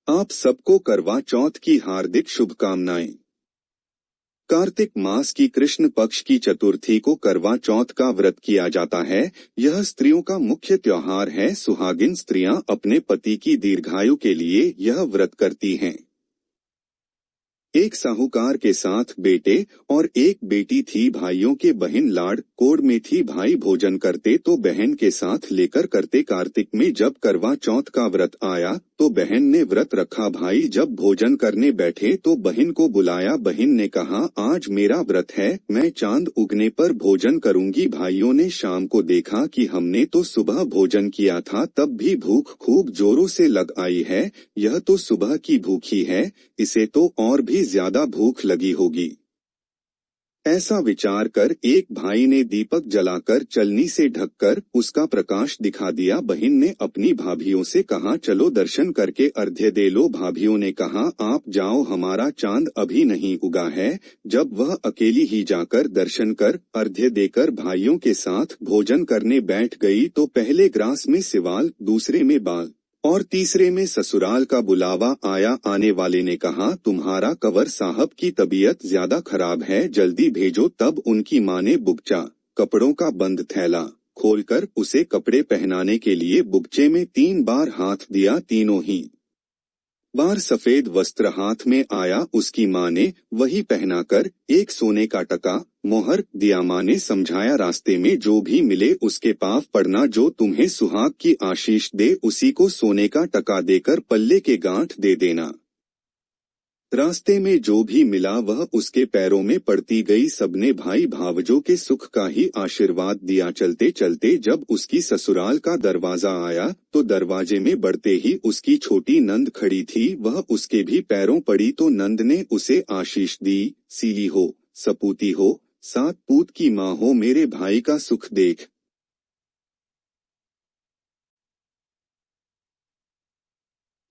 आप सबको करवा चौथ की हार्दिक शुभकामनाएं। कार्तिक मास की कृष्ण पक्ष की चतुर्थी को करवा चौथ का व्रत किया जाता है। यह स्त्रियों का मुख्य त्योहार है। सुहागिन स्त्रियां अपने पति की दीर्घायु के लिए यह व्रत करती हैं। एक साहूकार के साथ बेटे और एक बेटी थी। भाइयों के बहन लाड़ कोड़ में थी। भाई भोजन करते तो बहन के साथ लेकर करते। कार्तिक में जब करवा चौथ का व्रत आया तो बहन ने व्रत रखा। भाई जब भोजन करने बैठे तो बहन को बुलाया। बहन ने कहा, आज मेरा व्रत है, मैं चांद उगने पर भोजन करूंगी। भाइयों ने शाम को देखा कि हमने तो सुबह भोजन किया था, तब भी भूख खूब जोरों से लग आई है। यह तो सुबह की भूखी है, इसे तो और भी ज्यादा भूख लगी होगी। ऐसा विचार कर एक भाई ने दीपक जलाकर चलनी से ढककर उसका प्रकाश दिखा दिया। बहन ने अपनी भाभियों से कहा, चलो दर्शन करके अर्घ्य दे लो। भाभियों ने कहा, आप जाओ, हमारा चांद अभी नहीं उगा है। जब वह अकेली ही जाकर दर्शन कर अर्घ्य देकर भाइयों के साथ भोजन करने बैठ गई तो पहले ग्रास में सिवाल, दूसरे में बाल और तीसरे में ससुराल का बुलावा आया। आने वाले ने कहा, तुम्हारा कंवर साहब की तबीयत ज्यादा खराब है, जल्दी भेजो। तब उनकी माँ ने बुगचा कपड़ों का बंद थैला खोलकर उसे कपड़े पहनाने के लिए बुगचे में 3 बार हाथ दिया। तीनों ही बार सफेद वस्त्र हाथ में आया। उसकी माँ ने वही पहनाकर एक सोने का टका मोहर दिया। माँ ने समझाया, रास्ते में जो भी मिले उसके पाव पड़ना, जो तुम्हें सुहाग की आशीष दे उसी को सोने का टका देकर पल्ले के गांठ दे देना। रास्ते में जो भी मिला वह उसके पैरों में पड़ती गई। सबने भाई भावजों के सुख का ही आशीर्वाद दिया। चलते चलते जब उसकी ससुराल का दरवाजा आया तो दरवाजे में बढ़ते ही उसकी छोटी नंद खड़ी थी। वह उसके भी पैरों पड़ी तो नंद ने उसे आशीष दी, सीली हो, सपूती हो, 7 पूत की माँ हो, मेरे भाई का सुख देख।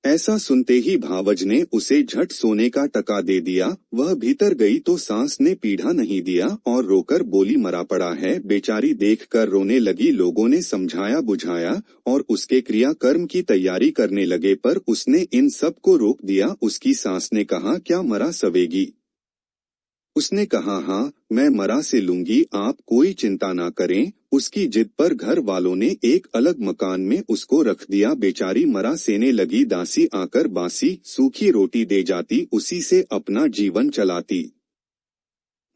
ऐसा सुनते ही भावज ने उसे झट सोने का टका दे दिया। वह भीतर गई तो सास ने पीढ़ा नहीं दिया और रोकर बोली, मरा पड़ा है। बेचारी देखकर रोने लगी। लोगों ने समझाया बुझाया और उसके क्रियाकर्म की तैयारी करने लगे, पर उसने इन सब को रोक दिया। उसकी सास ने कहा, क्या मरा सवेगी? उसने कहा, हाँ, मैं मरा से लूंगी, आप कोई चिंता ना करें। उसकी जिद पर घर वालों ने एक अलग मकान में उसको रख दिया। बेचारी मरा सेने लगी। दासी आकर बासी सूखी रोटी दे जाती, उसी से अपना जीवन चलाती।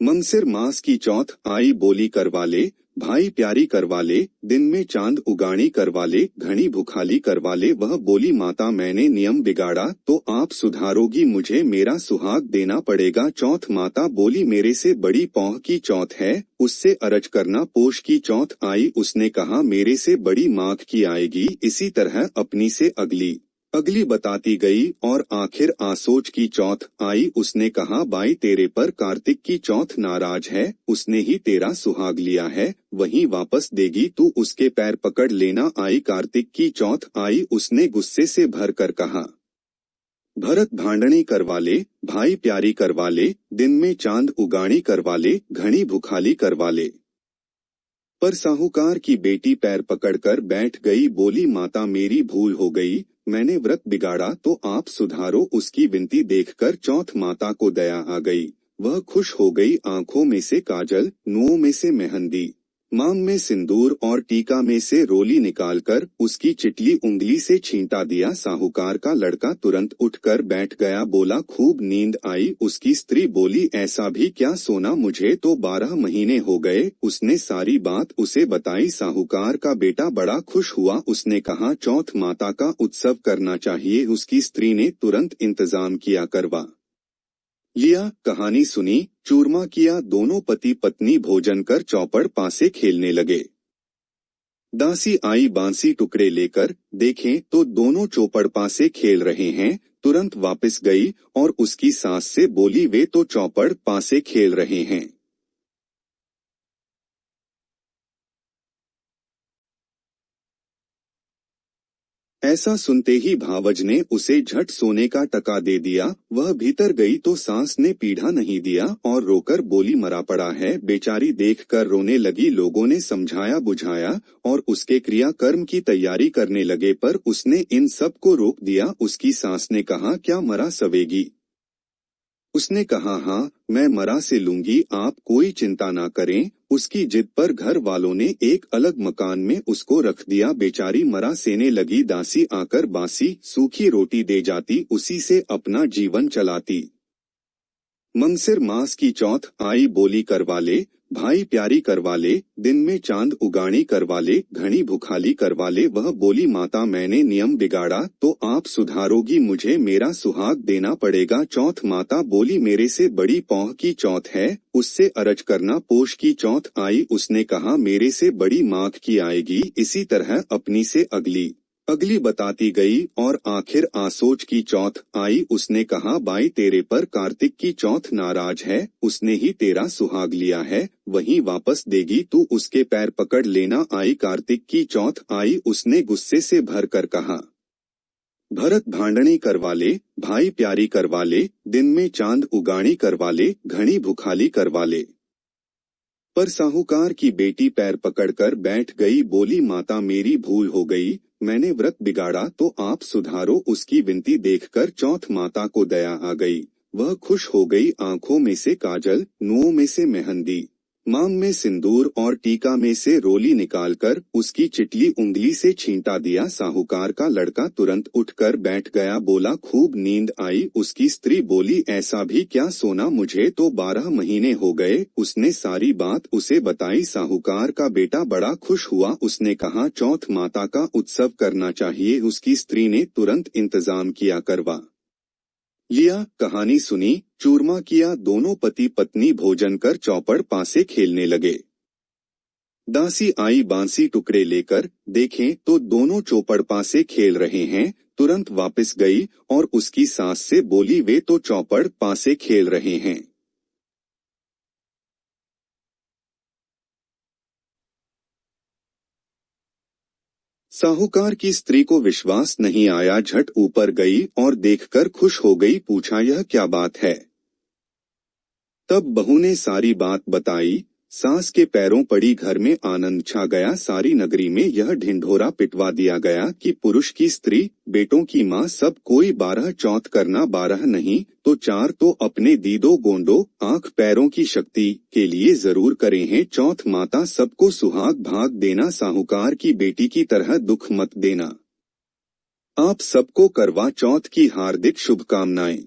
मंगसिर मास की चौथ आई। बोली करवा ले भाई प्यारी करवा ले, दिन में चांद उगानी करवा ले, घनी भुखाली करवा ले। वह बोली, माता मैंने नियम बिगाड़ा तो आप सुधारोगी, मुझे मेरा सुहाग देना पड़ेगा। चौथ माता बोली, मेरे से बड़ी पौह की चौथ है, उससे अरज करना। पोष की चौथ आई। उसने कहा, मेरे से बड़ी माघ की आएगी। इसी तरह अपनी से अगली अगली बताती गई और आखिर आसोच की चौथ आई। उसने कहा, बाई तेरे पर कार्तिक की चौथ नाराज है, उसने ही तेरा सुहाग लिया है, वहीं वापस देगी तू, उसके पैर पकड़ लेना। आई कार्तिक की चौथ आई। उसने गुस्से से भर कर कहा, भरत भांडनी करवा ले, भाई प्यारी करवा ले, दिन में चांद उगानी करवा ले, घनी भुखाली करवा ले। पर साहूकार की बेटी पैर पकड़कर बैठ गई। बोली, माता मेरी भूल हो गई, मैंने व्रत बिगाड़ा तो आप सुधारो। उसकी विनती देखकर चौथ माता को दया आ गई। वह खुश हो गई। आंखों में से काजल, नुओं में से मेहंदी, मांग में सिंदूर और टीका में से रोली निकालकर उसकी चिटली उंगली से छींटा दिया। साहूकार का लड़का तुरंत उठकर बैठ गया। बोला, खूब नींद आई। उसकी स्त्री बोली, ऐसा भी क्या सोना, मुझे तो 12 महीने हो गए। उसने सारी बात उसे बताई। साहूकार का बेटा बड़ा खुश हुआ। उसने कहा, चौथ माता का उत्सव करना चाहिए। उसकी स्त्री ने तुरंत इंतजाम किया, करवा लिया। कहानी सुनी, चूरमा किया। दोनों पति पत्नी भोजन कर चौपड़ पासे खेलने लगे। दासी आई बांसी टुकड़े लेकर, देखें तो दोनों चौपड़ पासे खेल रहे हैं। तुरंत वापस गई और उसकी सास से बोली, वे तो चौपड़ पासे खेल रहे हैं। ऐसा सुनते ही भावज ने उसे झट सोने का टका दे दिया। वह भीतर गई तो सास ने पीढ़ा नहीं दिया और रोकर बोली मरा पड़ा है। बेचारी देखकर रोने लगी। लोगों ने समझाया बुझाया और उसके क्रियाकर्म की तैयारी करने लगे, पर उसने इन सब को रोक दिया। उसकी सास ने कहा, क्या मरा सवेगी? उसने कहा, हाँ मैं मरा से लूंगी, आप कोई चिंता ना करें। उसकी जिद पर घर वालों ने एक अलग मकान में उसको रख दिया। बेचारी मरा सेने लगी। दासी आकर बासी सूखी रोटी दे जाती, उसी से अपना जीवन चलाती। मंगसिर मास की चौथ आई, बोली करवा ले भाई प्यारी करवा ले, दिन में चांद उगाड़ी करवा ले, घनी भुखाली करवा ले। वह बोली, माता मैंने नियम बिगाड़ा तो आप सुधारोगी, मुझे मेरा सुहाग देना पड़ेगा। चौथ माता बोली, मेरे से बड़ी पौह की चौथ है, उससे अरज करना। पोष की चौथ आई, उसने कहा मेरे से बड़ी माघ की आएगी। इसी तरह अपनी से अगली बताती गई और आखिर आसोच की चौथ आई। उसने कहा, बाई तेरे पर कार्तिक की चौथ नाराज है, उसने ही तेरा सुहाग लिया है, वहीं वापस देगी तू, उसके पैर पकड़ लेना। आई कार्तिक की चौथ आई, उसने गुस्से से भर कर कहा, भरत भांडनी करवा ले, भाई प्यारी करवा ले, दिन में चांद उगाड़ी करवा ले, घनी भुखाली करवा ले। पर साहूकार की बेटी पैर पकड़कर बैठ गई। बोली, माता मेरी भूल हो गई, मैंने व्रत बिगाड़ा तो आप सुधारो। उसकी विनती देखकर चौथ माता को दया आ गई। वह खुश हो गई। आंखों में से काजल, नुओं में से मेहंदी, मांग में सिंदूर और टीका में से रोली निकालकर उसकी चिटली उंगली से छींटा दिया। साहूकार का लड़का तुरंत उठकर बैठ गया। बोला, खूब नींद आई। उसकी स्त्री बोली, ऐसा भी क्या सोना, मुझे तो 12 महीने हो गए। उसने सारी बात उसे बताई। साहूकार का बेटा बड़ा खुश हुआ। उसने कहा, चौथ माता का उत्सव करना चाहिए। उसकी स्त्री ने तुरंत इंतजाम किया करवा लिया। कहानी सुनी, चूरमा किया। दोनों पति पत्नी भोजन कर चौपड़ पासे खेलने लगे। दासी आई बांसी टुकड़े लेकर, देखें तो दोनों चौपड़ पासे खेल रहे हैं। तुरंत वापस गई और उसकी सास से बोली, वे तो चौपड़ पासे खेल रहे हैं। साहूकार की स्त्री को विश्वास नहीं आया, झट ऊपर गई और देखकर खुश हो गई। पूछा, यह क्या बात है? तब बहू ने सारी बात बताई। सास के पैरों पड़ी। घर में आनंद छा गया। सारी नगरी में यह ढिंढोरा पिटवा दिया गया कि पुरुष की स्त्री, बेटों की माँ, सब कोई 12 चौथ करना, 12 नहीं तो 4 तो अपने दीदो गोंडो आंख पैरों की शक्ति के लिए जरूर करें हैं। चौथ माता सबको सुहाग भाग देना। साहूकार की बेटी की तरह दुख मत देना। आप सबको करवा चौथ की हार्दिक शुभकामनाएं।